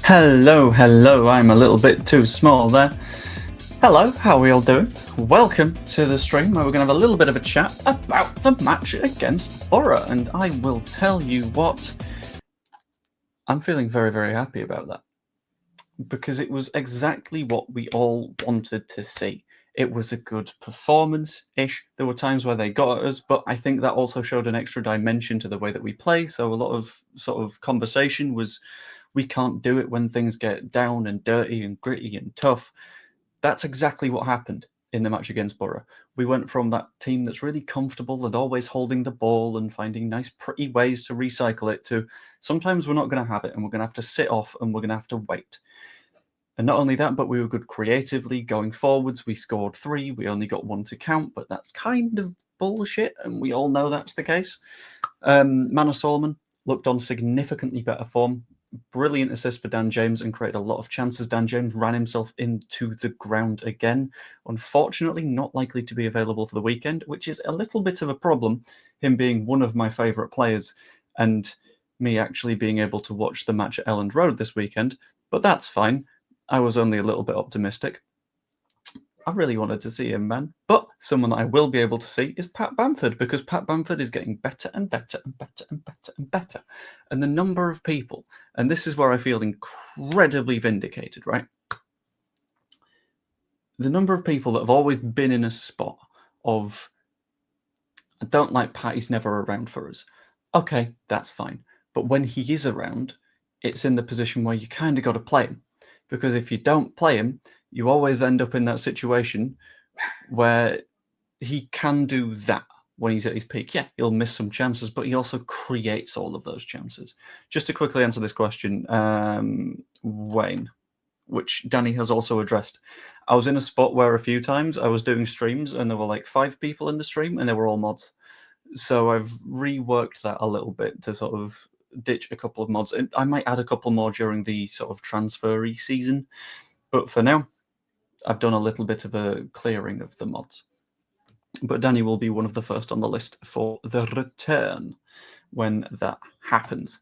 Hello, I'm a little bit too small there. Hello, how are we all doing? Welcome to the stream where we're going to have a little bit of a chat about the match against Borough, and I will tell you what, I'm feeling very, very happy about that, because it was exactly what we all wanted to see. It was a good performance-ish. There were times where they got at us, but I think that also showed an extra dimension to the way that we play, so a lot of sort of conversation was, we can't do it when things get down and dirty and gritty and tough. That's exactly what happened in the match against Borough. We went from that team that's really comfortable and always holding the ball and finding nice, pretty ways to recycle it to sometimes we're not going to have it and we're going to have to sit off and we're going to have to wait. And not only that, but we were good creatively going forwards. We scored 3. We only got 1 to count, but that's kind of bullshit, and we all know that's the case. Manor Solomon looked on significantly better form. Brilliant assist for Dan James and created a lot of chances. Dan James ran himself into the ground again. Unfortunately, not likely to be available for the weekend, which is a little bit of a problem, him being one of my favourite players and me actually being able to watch the match at Elland Road this weekend, but that's fine. I was only a little bit optimistic. I really wanted to see him, man. But someone that I will be able to see is Pat Bamford, because Pat Bamford is getting better and better and better and better and better. And the number of people, and this is where I feel incredibly vindicated, right? The number of people that have always been in a spot of, I don't like Pat, he's never around for us. Okay, that's fine. But when he is around, it's in the position where you kind of got to play him. Because if you don't play him, you always end up in that situation where he can do that when he's at his peak. Yeah, he'll miss some chances, but he also creates all of those chances. Just to quickly answer this question, Wayne, which Danny has also addressed. I was in a spot where a few times I was doing streams and there were like 5 people in the stream and they were all mods. So I've reworked that a little bit to sort of ditch a couple of mods. I might add a couple more during the sort of transfery season, but for now, I've done a little bit of a clearing of the mods. But Danny will be one of the first on the list for the return when that happens.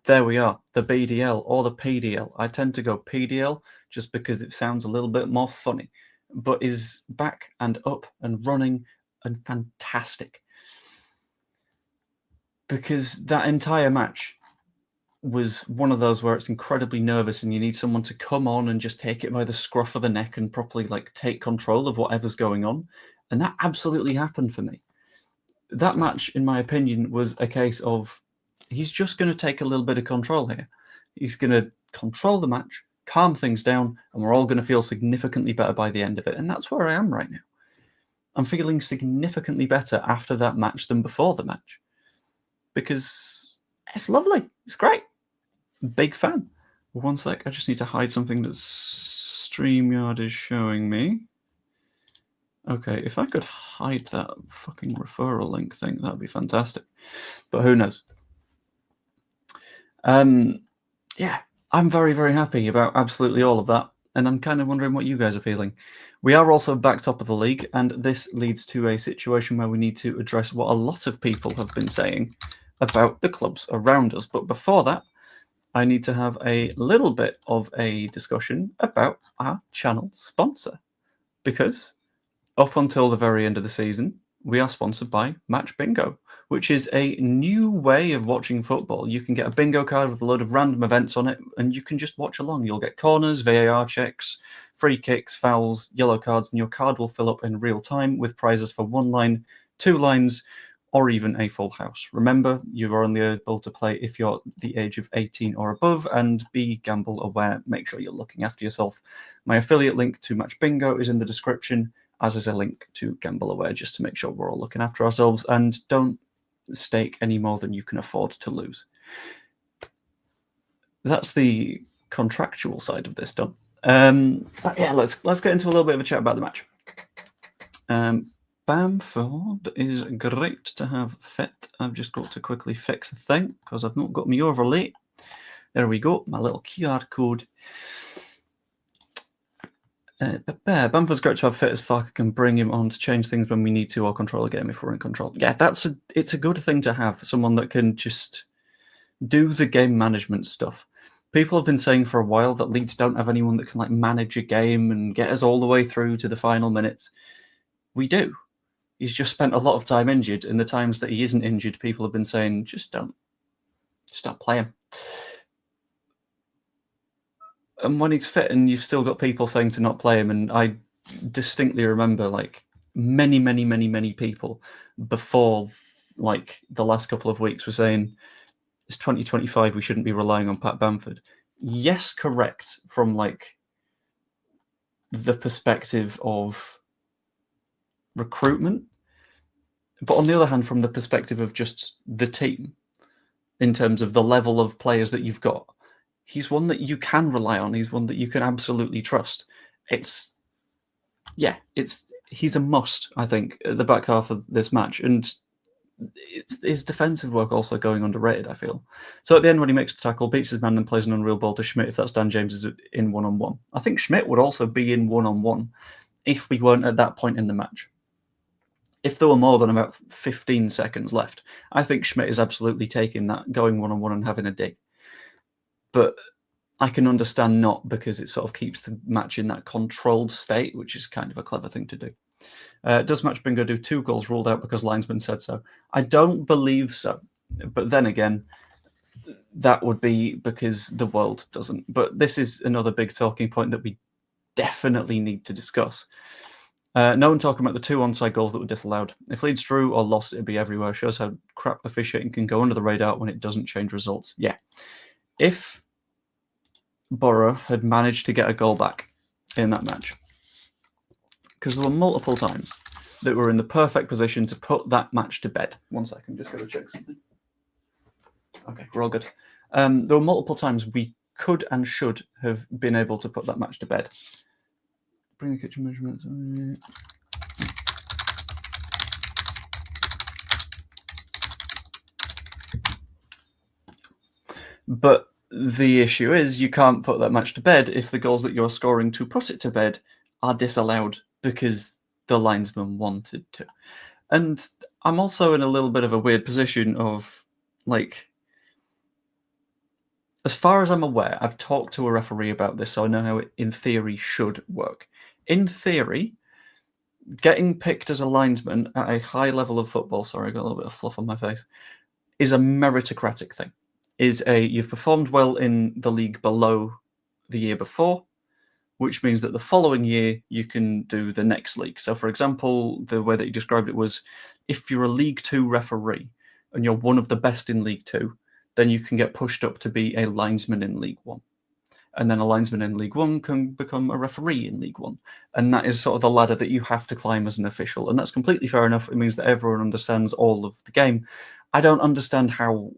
There we are, the BDL or the PDL. I tend to go PDL just because it sounds a little bit more funny, but is back and up and running and fantastic. Because that entire match was one of those where it's incredibly nervous and you need someone to come on and just take it by the scruff of the neck and properly like take control of whatever's going on. And that absolutely happened for me. That match, in my opinion, was a case of he's just going to take a little bit of control here. He's going to control the match, calm things down, and we're all going to feel significantly better by the end of it. And that's where I am right now. I'm feeling significantly better after that match than before the match. Because it's lovely. It's great. Big fan. One sec. I just need to hide something that StreamYard is showing me. Okay, if I could hide that fucking referral link thing, that would be fantastic. But who knows? Yeah, I'm very, very happy about absolutely all of that. And I'm kind of wondering what you guys are feeling. We are also back top of the league, and this leads to a situation where we need to address what a lot of people have been saying about the clubs around us. But before that, I need to have a little bit of a discussion about our channel sponsor. Because up until the very end of the season, we are sponsored by Match Bingo, which is a new way of watching football. You can get a bingo card with a load of random events on it, and you can just watch along. You'll get corners, VAR checks, free kicks, fouls, yellow cards, and your card will fill up in real time with prizes for 1 line, 2 lines, or even a full house. Remember, you are only able to play if you're the age of 18 or above, and be gamble aware. Make sure you're looking after yourself. My affiliate link to Match Bingo is in the description, as is a link to Gamble Aware, just to make sure we're all looking after ourselves and don't stake any more than you can afford to lose. That's the contractual side of this done. Yeah, let's get into a little bit of a chat about the match. Bamford is great to have fit. I've just got to quickly fix the thing because I've not got my overlay. There we go, my little QR code. Bamford's great to have fit as Farke can bring him on to change things when we need to or control a game if we're in control. Yeah, it's a good thing to have, someone that can just do the game management stuff. People have been saying for a while that Leeds don't have anyone that can like manage a game and get us all the way through to the final minutes. We do. He's just spent a lot of time injured, and the times that he isn't injured, people have been saying, just don't play him. And when he's fit, and you've still got people saying to not play him, and I distinctly remember like many people before like the last couple of weeks were saying it's 2025, we shouldn't be relying on Pat Bamford. Yes, correct, from like the perspective of recruitment, but on the other hand, from the perspective of just the team, in terms of the level of players that you've got, he's one that you can rely on. He's one that you can absolutely trust. He's a must, I think, at the back half of this match. And it's his defensive work also going underrated, I feel. So at the end, when he makes the tackle, beats his man, and plays an unreal ball to Schmidt, if that's Dan James, is in one-on-one. I think Schmidt would also be in one-on-one if we weren't at that point in the match. If there were more than about 15 seconds left, I think Schmidt is absolutely taking that, going one-on-one and having a dig. But I can understand not, because it sort of keeps the match in that controlled state, which is kind of a clever thing to do. Does Match Bingo do 2 goals ruled out because linesman said so? I don't believe so. But then again, that would be because the world doesn't. But this is another big talking point that we definitely need to discuss. No one talking about the 2 onside goals that were disallowed. If Leeds drew or lost, it'd be everywhere. Shows how crap officiating can go under the radar when it doesn't change results. Yeah. If Borough had managed to get a goal back in that match, because there were multiple times that were in the perfect position to put that match to bed. 1 second, just got to check something. Okay, we're all good. There were multiple times we could and should have been able to put that match to bed. Bring the kitchen measurements. But the issue is you can't put that match to bed if the goals that you're scoring to put it to bed are disallowed because the linesman wanted to. And I'm also in a little bit of a weird position of, like, as far as I'm aware, I've talked to a referee about this, so I know how it, in theory, should work. In theory, getting picked as a linesman at a high level of football, sorry, I got a little bit of fluff on my face, is a meritocratic thing. You've performed well in the league below the year before, which means that the following year you can do the next league. So, for example, the way that you described it was, if you're a League 2 referee and you're one of the best in League 2, then you can get pushed up to be a linesman in League 1. And then a linesman in League 1 can become a referee in League 1. And that is sort of the ladder that you have to climb as an official. And that's completely fair enough. It means that everyone understands all of the game. I don't understand how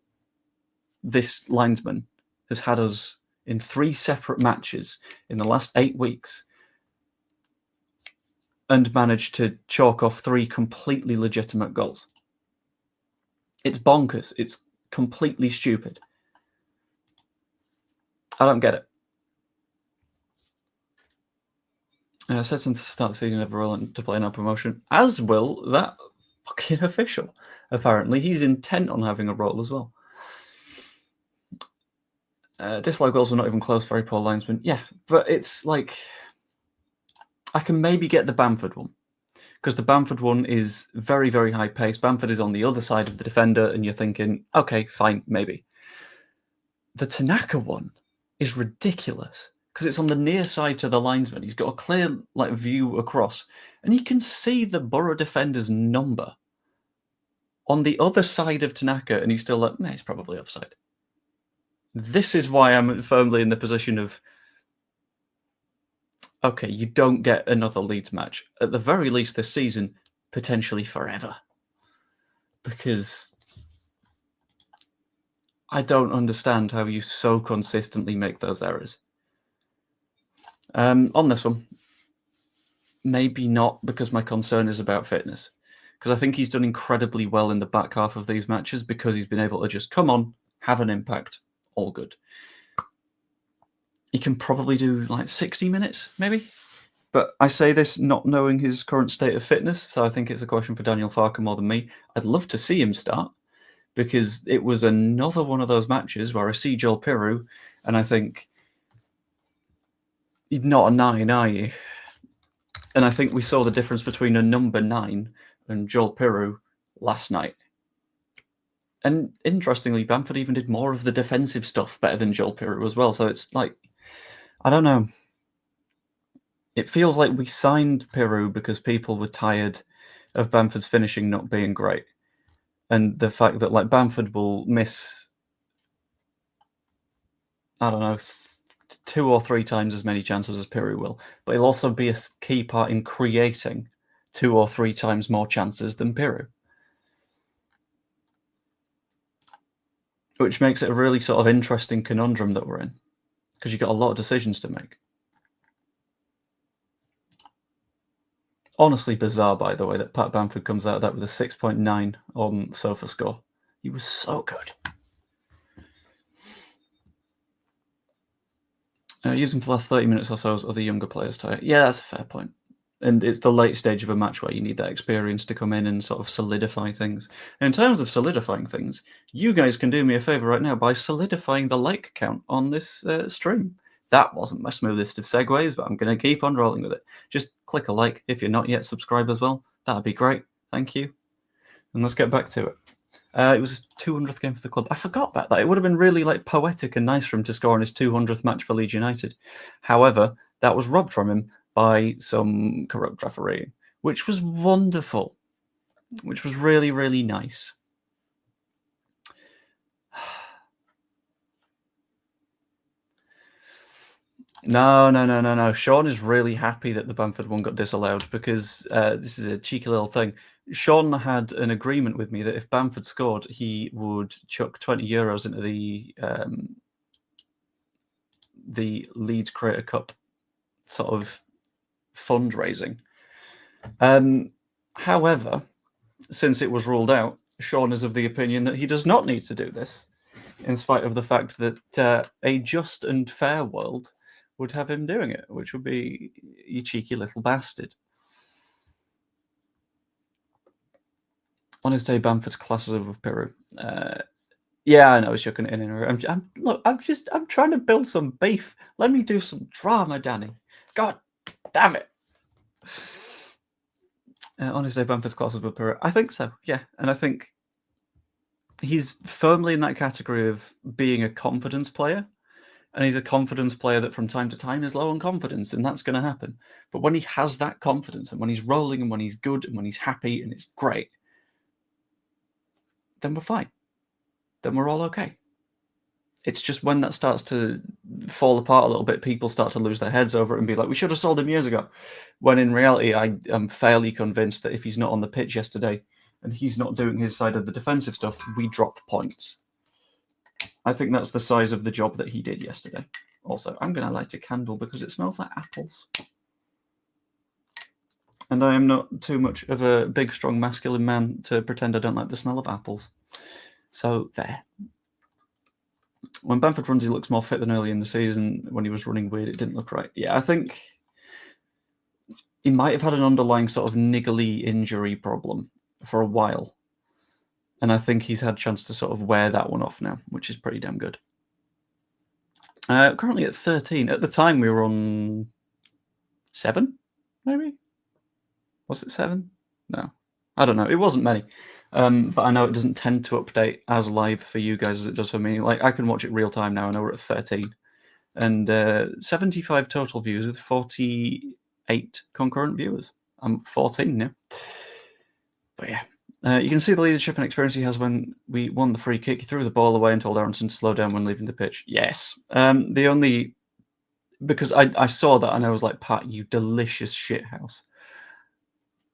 this linesman has had us in 3 separate matches in the last 8 weeks and managed to chalk off 3 completely legitimate goals. It's bonkers. It's completely stupid. I don't get it. I said since the start of the season, never willing to play in our promotion, as will that fucking official. Apparently, he's intent on having a role as well. Disallowed goals were not even close, very poor linesman. Yeah, but it's like, I can maybe get the Bamford one, because the Bamford one is very, very high pace. Bamford is on the other side of the defender, and you're thinking, okay, fine, maybe. The Tanaka one is ridiculous, because it's on the near side to the linesman. He's got a clear view across, and you can see the Borough defender's number on the other side of Tanaka, and he's still like, nah, he's probably offside. This is why I'm firmly in the position of, okay, you don't get another Leeds match. At the very least this season, potentially forever. Because I don't understand how you so consistently make those errors. On this one, maybe not, because my concern is about fitness. Because I think he's done incredibly well in the back half of these matches, because he's been able to just come on, have an impact, all good. He can probably do 60 minutes, maybe. But I say this not knowing his current state of fitness, so I think it's a question for Daniel Farke more than me. I'd love to see him start, because it was another one of those matches where I see Joel Piroux And I think you're not a 9, are you? And I think we saw the difference between a number 9 and Joel Piroux last night. And interestingly, Bamford even did more of the defensive stuff better than Joel Piroux as well. So it's like, I don't know. It feels like we signed Piroux because people were tired of Bamford's finishing not being great. And the fact that like Bamford will miss, I don't know, 2 or 3 times as many chances as Piroux will, but he'll also be a key part in creating 2 or 3 times more chances than Piroux. Which makes it a really sort of interesting conundrum that we're in, because you've got a lot of decisions to make. Honestly bizarre, by the way, that Pat Bamford comes out of that with a 6.9 on Sofa Score. He was so good. Using for the last 30 minutes or so as other younger players tired. Yeah, that's a fair point. And it's the late stage of a match where you need that experience to come in and sort of solidify things. And in terms of solidifying things, you guys can do me a favor right now by solidifying the like count on this stream. That wasn't my smoothest of segues, but I'm going to keep on rolling with it. Just click a like if you're not yet subscribed as well. That'd be great. Thank you. And let's get back to it. It was his 200th game for the club. I forgot about that. It would have been really like poetic and nice for him to score on his 200th match for Leeds United. However, that was robbed from him by some corrupt refereeing, which was wonderful, which was really, really nice. No. Sean is really happy that the Bamford one got disallowed because this is a cheeky little thing. Sean had an agreement with me that if Bamford scored, he would chuck €20 into the Leeds Creator Cup sort of fundraising. However, since it was ruled out, Sean is of the opinion that he does not need to do this, in spite of the fact that a just and fair world would have him doing it, which would be, you cheeky little bastard. On his day, Bamford's classes over Piroux. Yeah, I know, chucking it in. I'm trying to build some beef. Let me do some drama, Danny. God damn it. On his day, Bamford's classes with Piroux. I think so, yeah. And I think he's firmly in that category of being a confidence player. And he's a confidence player that from time to time is low on confidence, and that's going to happen. But when he has that confidence, and when he's rolling, and when he's good, and when he's happy, and it's great, then we're fine. Then we're all okay. It's just when that starts to fall apart a little bit, people start to lose their heads over it and be like, we should have sold him years ago. When in reality, I am fairly convinced that if he's not on the pitch yesterday, and he's not doing his side of the defensive stuff, we drop points. I think that's the size of the job that he did yesterday. Also, I'm going to light a candle because it smells like apples. And I am not too much of a big, strong, masculine man to pretend I don't like the smell of apples. So, there. When Bamford runs, he looks more fit than early in the season. When he was running weird, it didn't look right. Yeah, I think he might have had an underlying sort of niggly injury problem for a while. And I think he's had a chance to sort of wear that one off now, which is pretty damn good. Currently at 13. At the time, we were on 7, maybe? Was it 7? No. I don't know. It wasn't many. But I know it doesn't tend to update as live for you guys as it does for me. Like, I can watch it real time now. I know we're at 13. And 75 total views with 48 concurrent viewers. I'm 14 now. But yeah. You can see the leadership and experience he has when we won the free kick. He threw the ball away and told Aronson to slow down when leaving the pitch. Yes. Because I saw that and I was like, Pat, you delicious shithouse.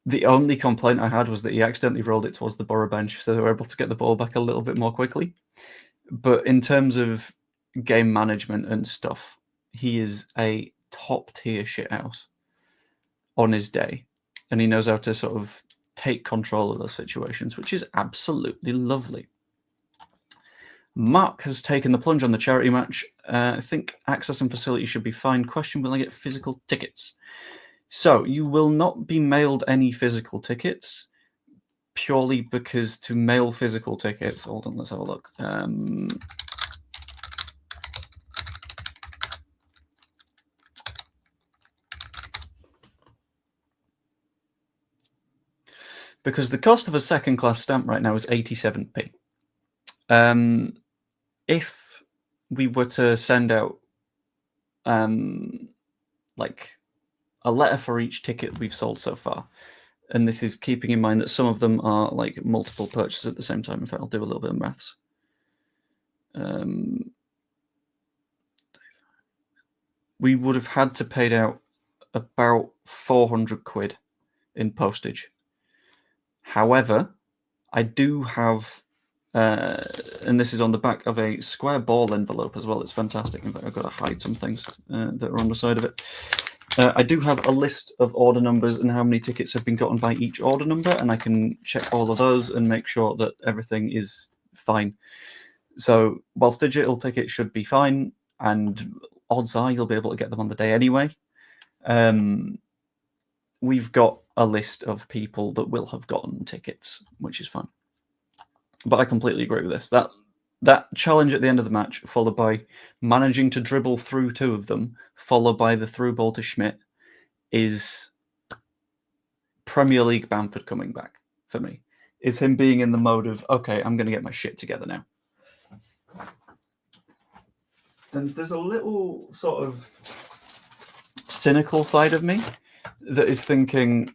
The only complaint I had was that he accidentally rolled it towards the Borough bench, so they were able to get the ball back a little bit more quickly. But in terms of game management and stuff, he is a top-tier shithouse on his day. And he knows how to sort of take control of those situations, which is absolutely lovely. Mark has taken the plunge on the charity match. I think access and facilities should be fine. Question, will I get physical tickets? So you will not be mailed any physical tickets, purely because to mail physical tickets, hold on, let's have a look. because the cost of a second-class stamp right now is 87p. If we were to send out like a letter for each ticket we've sold so far, and this is keeping in mind that some of them are like multiple purchases at the same time. In fact, I'll do a little bit of maths. We would have had to pay out about 400 quid in postage. However, I do have, and this is on the back of a square ball envelope as well. It's fantastic. In fact, I've got to hide some things that are on the side of it. I do have a list of order numbers and how many tickets have been gotten by each order number, and I can check all of those and make sure that everything is fine. So whilst digital tickets should be fine, and odds are you'll be able to get them on the day anyway, we've got a list of people that will have gotten tickets, which is fine. But I completely agree with this. That challenge at the end of the match, followed by managing to dribble through two of them, followed by the through ball to Schmidt, is Premier League Bamford coming back for me. Is him being in the mode of, okay, I'm going to get my shit together now. And there's a little sort of cynical side of me that is thinking,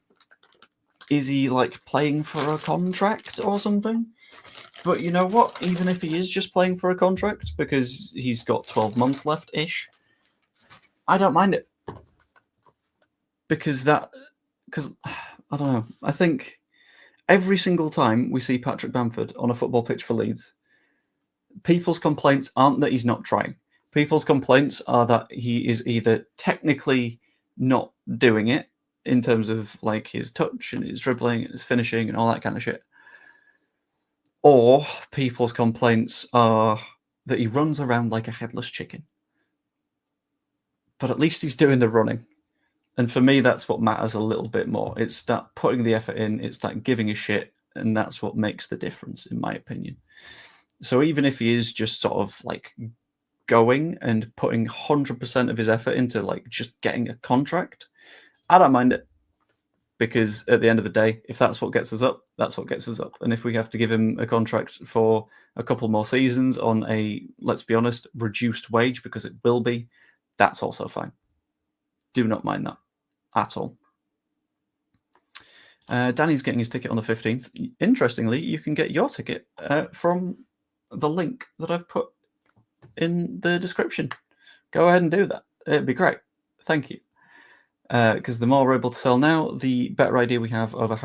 is he like playing for a contract or something? But you know what? Even if he is just playing for a contract, because he's got 12 months left-ish, I don't mind it. Because I don't know. I think every single time we see Patrick Bamford on a football pitch for Leeds, people's complaints aren't that he's not trying. People's complaints are that he is either technically not doing it in terms of like his touch and his dribbling and his finishing and all that kind of shit. Or people's complaints are that he runs around like a headless chicken. But at least he's doing the running. And for me, that's what matters a little bit more. It's that putting the effort in, it's that giving a shit, and that's what makes the difference, in my opinion. So even if he is just sort of like going and putting 100% of his effort into like just getting a contract, I don't mind it. Because at the end of the day, if that's what gets us up, that's what gets us up. And if we have to give him a contract for a couple more seasons on a, let's be honest, reduced wage, because it will be, that's also fine. Do not mind that at all. Danny's getting his ticket on the 15th. Interestingly, you can get your ticket from the link that I've put in the description. Go ahead and do that. It'd be great. Thank you. Because the more we're able to sell now, the better idea we have over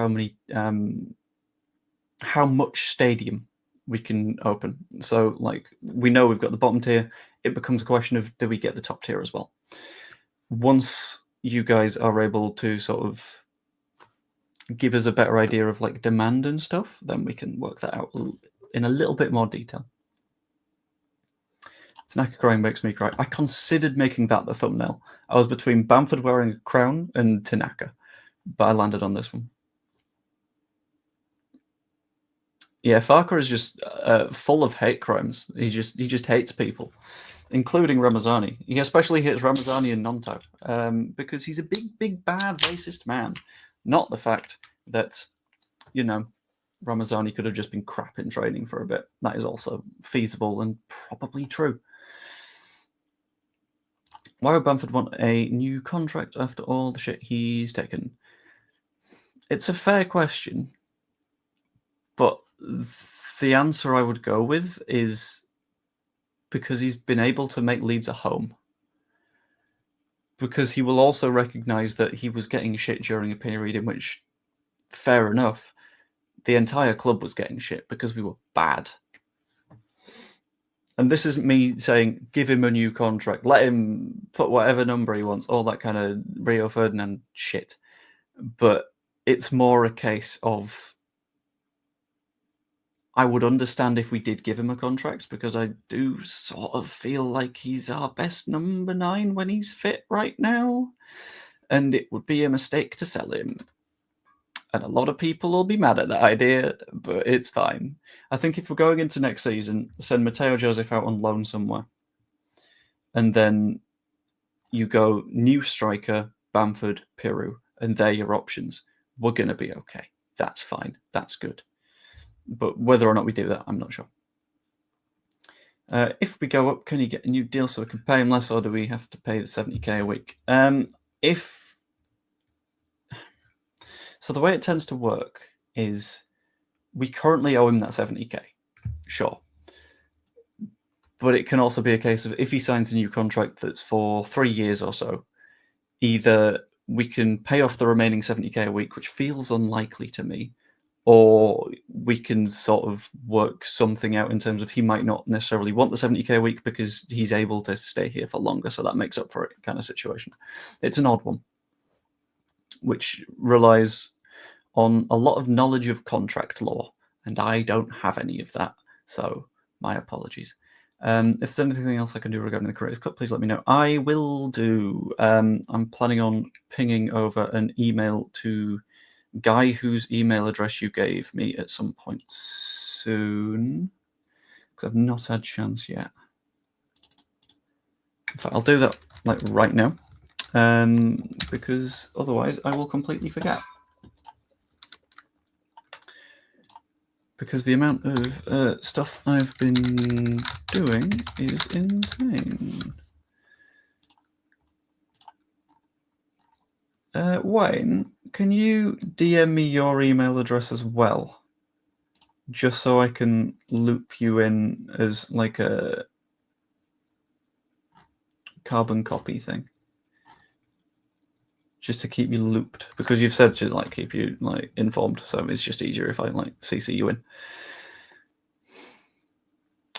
how much stadium we can open. So, like, we know we've got the bottom tier. It becomes a question of, do we get the top tier as well? Once you guys are able to sort of give us a better idea of like demand and stuff, then we can work that out in a little bit more detail. Tanaka crying makes me cry. I considered making that the thumbnail. I was between Bamford wearing a crown and Tanaka, but I landed on this one. Yeah, Farke is just full of hate crimes. He just hates people, including Ramazani. He especially hates Ramazani and Nonto because he's a big, bad, racist man. Not the fact that, you know, Ramazani could have just been crap in training for a bit. That is also feasible and probably true. Why would Bamford want a new contract after all the shit he's taken? It's a fair question, but the answer I would go with is because he's been able to make Leeds a home. Because he will also recognise that he was getting shit during a period in which, fair enough, the entire club was getting shit because we were bad. And this isn't me saying, give him a new contract, let him put whatever number he wants, all that kind of Rio Ferdinand shit. But it's more a case of, I would understand if we did give him a contract, because I do sort of feel like he's our best number 9 when he's fit right now. And it would be a mistake to sell him. And a lot of people will be mad at that idea, but it's fine. I think if we're going into next season, send Mateo Joseph out on loan somewhere. And then you go new striker, Bamford, Piru, and they're your options. We're going to be okay. that's fine. That's good. But whether or not we do that, I'm not sure. If we go up, can he get a new deal so we can pay him less, or do we have to pay the 70k a week? So the way it tends to work is we currently owe him that 70k, sure. But it can also be a case of if he signs a new contract that's for 3 years or so, either we can pay off the remaining 70k a week, which feels unlikely to me, or we can sort of work something out in terms of he might not necessarily want the 70k a week because he's able to stay here for longer, so that makes up for it kind of situation. It's an odd one, which relies on a lot of knowledge of contract law, and I don't have any of that, so my apologies. If there's anything else I can do regarding the Creators Club, please let me know. I will do. I'm planning on pinging over an email to Guy, whose email address you gave me at some point soon, because I've not had a chance yet. In fact, I'll do that like right now, because otherwise I will completely forget. Because the amount of stuff I've been doing is insane. Wayne, can you DM me your email address as well? Just so I can loop you in as like a carbon copy thing. Just to keep you looped, because you've said to like keep you like informed, so it's just easier if I like CC you in.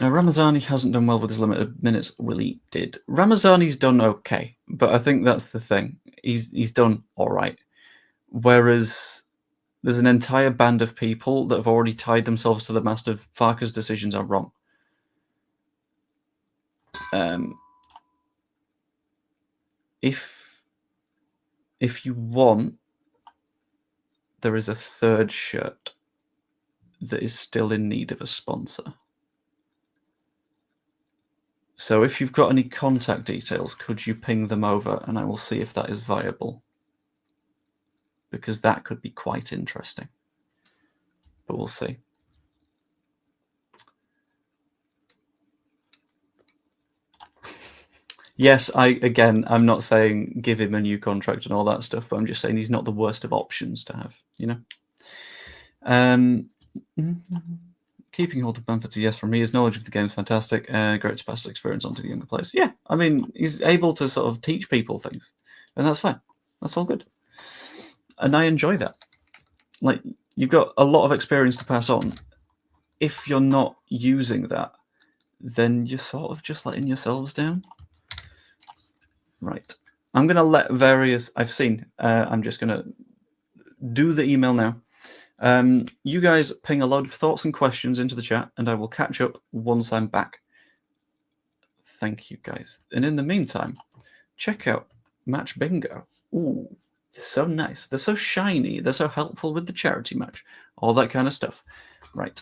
Ramazani hasn't done well with his limited minutes. Willie did. Ramazani's done okay, but I think that's the thing. He's done all right. Whereas there's an entire band of people that have already tied themselves to the mast of Farke's decisions are wrong. If you want, there is a third shirt that is still in need of a sponsor. So if you've got any contact details, could you ping them over and I will see if that is viable? Because that could be quite interesting. But we'll see. Yes, I'm not saying give him a new contract and all that stuff, but I'm just saying he's not the worst of options to have, you know? Keeping hold of Bamford's a yes from me. His knowledge of the game is fantastic. Great to pass the experience on to the younger players. Yeah, I mean, he's able to sort of teach people things, and that's fine. That's all good. And I enjoy that. Like, you've got a lot of experience to pass on. If you're not using that, then you're sort of just letting yourselves down. Right. I'm going to let various... I've seen. I'm just going to do the email now. You guys ping a load of thoughts and questions into the chat, and I will catch up once I'm back. Thank you, guys. And in the meantime, check out Match Bingo. Ooh, they're so nice. They're so shiny. They're so helpful with the charity match. All that kind of stuff. Right.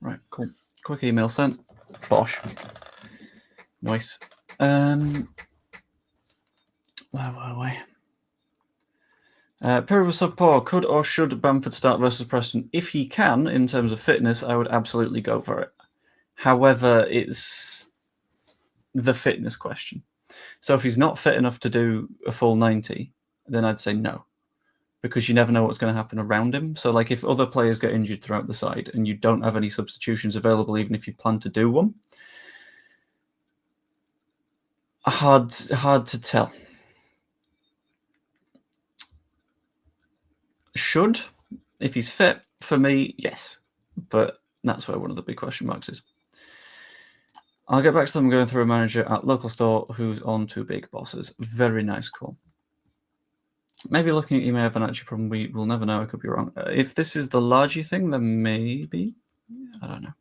Right, cool. Quick email sent. Bosh. Nice. Where were we? Perry was so poor. Could or should Bamford start versus Preston? If he can, in terms of fitness, I would absolutely go for it. However, it's the fitness question. So if he's not fit enough to do a full 90, then I'd say no, because you never know what's going to happen around him. So like if other players get injured throughout the side and you don't have any substitutions available, even if you plan to do one, hard to tell. Should, if he's fit, for me, yes. But that's where one of the big question marks is. I'll get back to them going through a manager at local store who's on two big bosses. Very nice call. Maybe looking at you may have an actual problem. We will never know. I could be wrong. If this is the larger thing, then maybe. I don't know.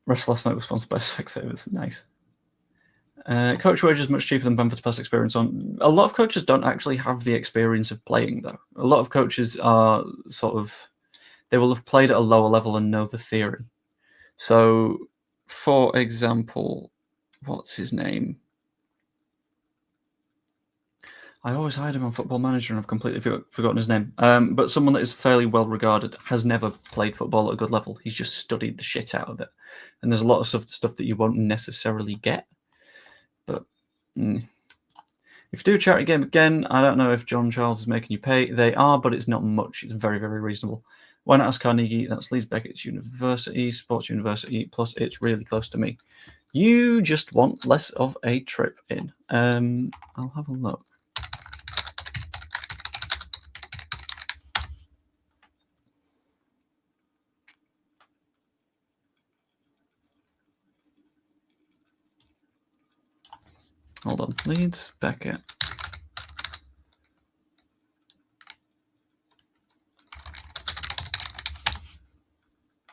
Refs last night was sponsored by Specsavers. Nice. Coach wages much cheaper than Bamford's past experience on. A lot of coaches don't actually have the experience of playing, though. A lot of coaches are sort of. They will have played at a lower level and know the theory. So, for example, what's his name? I always hide him on Football Manager and I've completely forgotten his name. But someone that is fairly well regarded, has never played football at a good level. He's just studied the shit out of it. And there's a lot of stuff that you won't necessarily get. But if you do a charity game again, I don't know if John Charles is making you pay. They are, but it's not much. It's very, very reasonable. Why not ask Carnegie? That's Leeds Beckett's University, Sports University, plus it's really close to me. You just want less of a trip in. I'll have a look. Hold on, Leeds Beckett.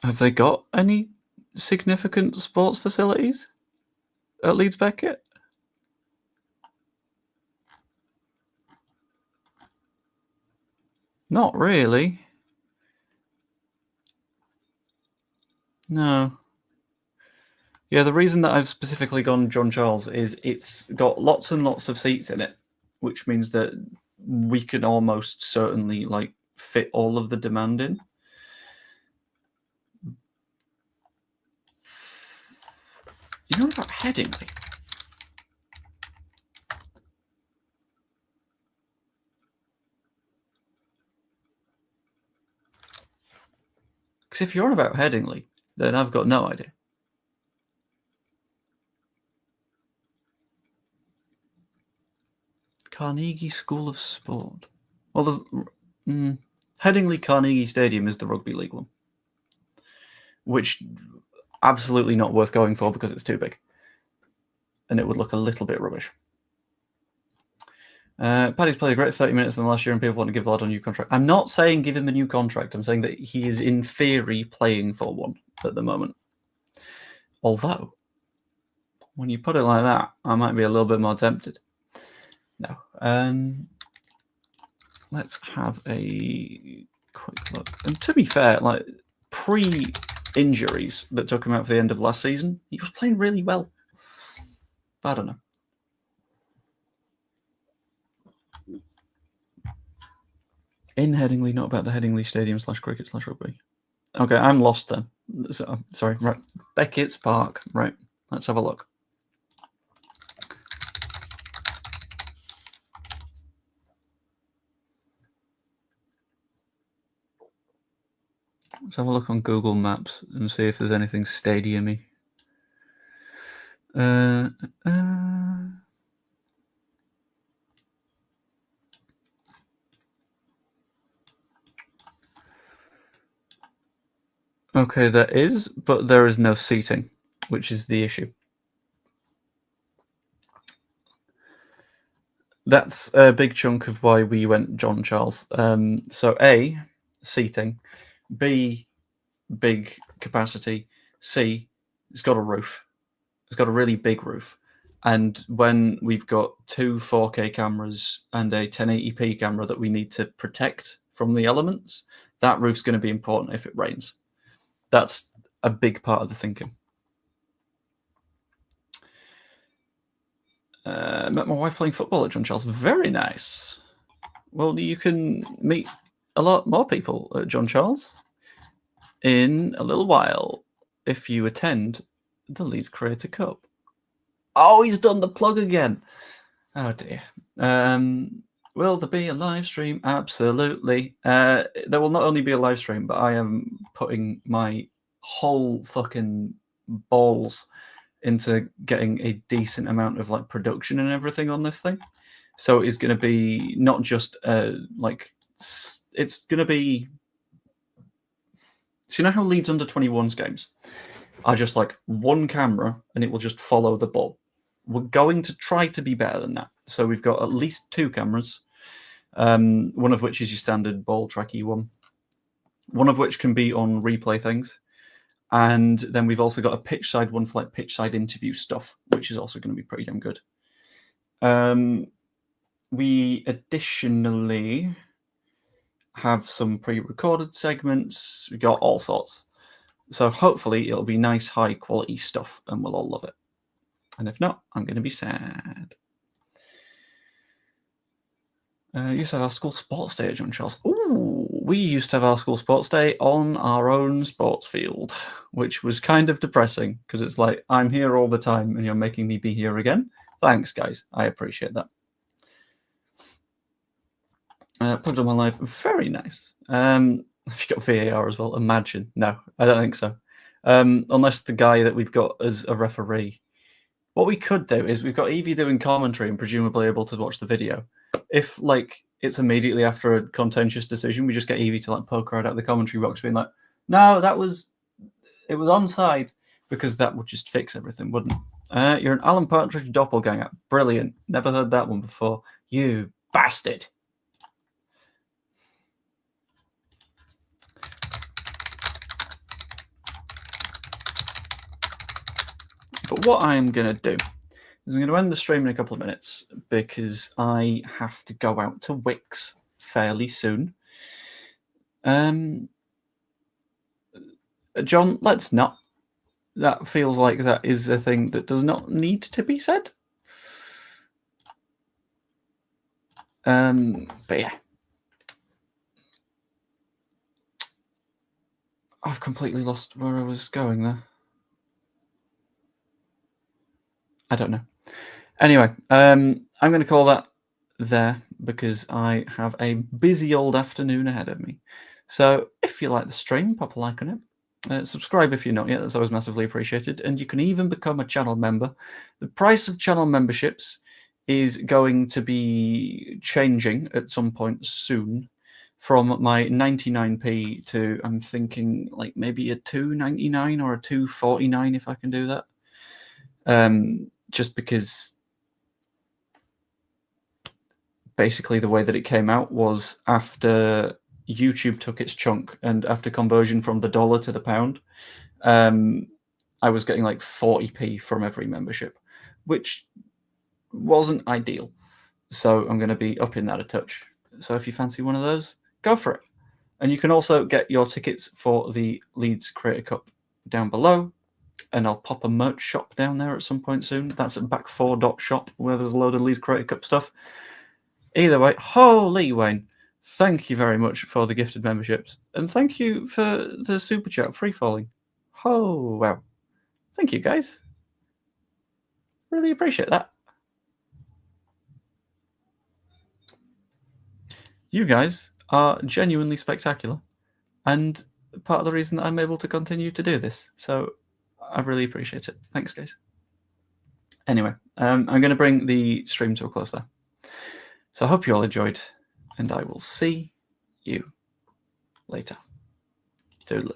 Have they got any significant sports facilities at Leeds Beckett? Not really. No. Yeah, the reason that I've specifically gone John Charles is it's got lots and lots of seats in it, which means that we can almost certainly like fit all of the demand in. You know about Headingley? Because if you're on about Headingley, then I've got no idea. Carnegie School of Sport. Well, there's Headingley Carnegie Stadium is the rugby league one, which absolutely not worth going for because it's too big, and it would look a little bit rubbish. Paddy's played a great 30 minutes in the last year, and people want to give the lad a new contract. I'm not saying give him a new contract. I'm saying that he is in theory playing for one at the moment. Although, when you put it like that, I might be a little bit more tempted. No. Let's have a quick look. And to be fair, like pre-injuries that took him out for the end of last season, he was playing really well. But I don't know. In Headingley, not about the Headingley Stadium /cricket/rugby. Okay, I'm lost then. Sorry, right. Beckett's Park. Right, let's have a look. Let's have a look on Google Maps and see if there's anything stadium-y. Okay, there is, but there is no seating, which is the issue. That's a big chunk of why we went John Charles. So A, seating. B, big capacity. C, it's got a roof. It's got a really big roof. And when we've got two 4K cameras and a 1080p camera that we need to protect from the elements, that roof's going to be important if it rains. That's a big part of the thinking. Met my wife playing football at John Charles. Very nice. Well, you can meet a lot more people at John Charles in a little while if you attend the Leeds Creator Cup. Oh, he's done the plug again. Oh dear. Will there be a live stream? Absolutely. There will not only be a live stream, but I am putting my whole fucking balls into getting a decent amount of like production and everything on this thing. So it's going to be not just it's going to be. So you know how Leeds under 21s games are just like one camera and it will just follow the ball. We're going to try to be better than that. So we've got at least 2 cameras, one of which is your standard ball tracky one of which can be on replay things. And then we've also got a pitch side one for like pitch side interview stuff, which is also going to be pretty damn good. We additionally have some pre-recorded segments. We got all sorts. So hopefully it'll be nice, high quality stuff and we'll all love it. And if not, I'm going to be sad. Used to have our school sports day at John Charles. Ooh, we used to have our school sports day on our own sports field, which was kind of depressing because it's like, I'm here all the time and you're making me be here again. Thanks, guys. I appreciate that. Plugged on my live. Very nice. If you got VAR as well, imagine. No, I don't think so. Unless the guy that we've got as a referee. What we could do is we've got Evie doing commentary and presumably able to watch the video. If like it's immediately after a contentious decision, we just get Evie to like poke her out of the commentary box, being like, "No, it was onside," because that would just fix everything, wouldn't it? You're an Alan Partridge doppelganger. Brilliant. Never heard that one before. You bastard. But what I'm going to do is I'm going to end the stream in a couple of minutes because I have to go out to Wix fairly soon. John, let's not. That feels like that is a thing that does not need to be said. But yeah. I've completely lost where I was going there. I don't know. Anyway, I'm going to call that there because I have a busy old afternoon ahead of me. So if you like the stream, pop a like on it. Subscribe if you're not yet. That's always massively appreciated. And you can even become a channel member. The price of channel memberships is going to be changing at some point soon from my 99p to, I'm thinking, like maybe a 2.99 or a 2.49 if I can do that. Just because basically the way that it came out was after YouTube took its chunk and after conversion from the dollar to the pound, I was getting like 40p from every membership, which wasn't ideal. So I'm going to be upping that a touch. So if you fancy one of those, go for it. And you can also get your tickets for the Leeds Creator Cup down below. And I'll pop a merch shop down there at some point soon. That's at back4.shop, where there's a load of Leeds Creator Cup stuff. Either way, holy Wayne, thank you very much for the gifted memberships. And thank you for the super chat free falling. Oh, wow. Thank you, guys. Really appreciate that. You guys are genuinely spectacular. And part of the reason that I'm able to continue to do this. So I really appreciate it. Thanks, guys. Anyway, I'm going to bring the stream to a close there. So I hope you all enjoyed, and I will see you later. Toodaloo.